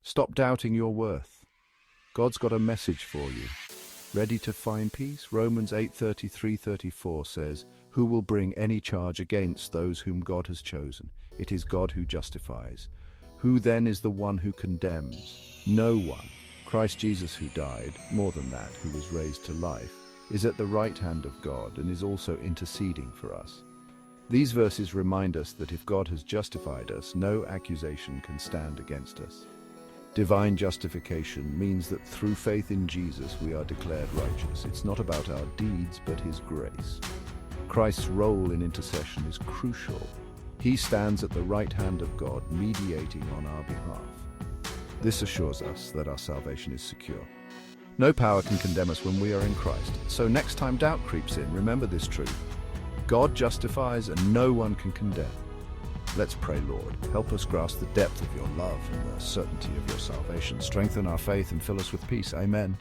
Stop doubting your worth. God's got a message for you. Ready to find peace? Romans 8:33-34 says, "Who will bring any charge against those whom God has chosen? It is God who justifies. Who then is the one who condemns? No one. Christ Jesus, who died, more than that, who was raised to life, is at the right hand of God and is also interceding for us." These verses remind us that if God has justified us, no accusation can stand against us. Divine justification means that through faith in Jesus we are declared righteous. It's not about our deeds, but His grace. Christ's role in intercession is crucial. He stands at the right hand of God, mediating on our behalf. This assures us that our salvation is secure. No power can condemn us when we are in Christ. So next time doubt creeps in, remember this truth. God justifies and no one can condemn. Let's pray, Lord. Help us grasp the depth of your love and the certainty of your salvation. Strengthen our faith and fill us with peace. Amen.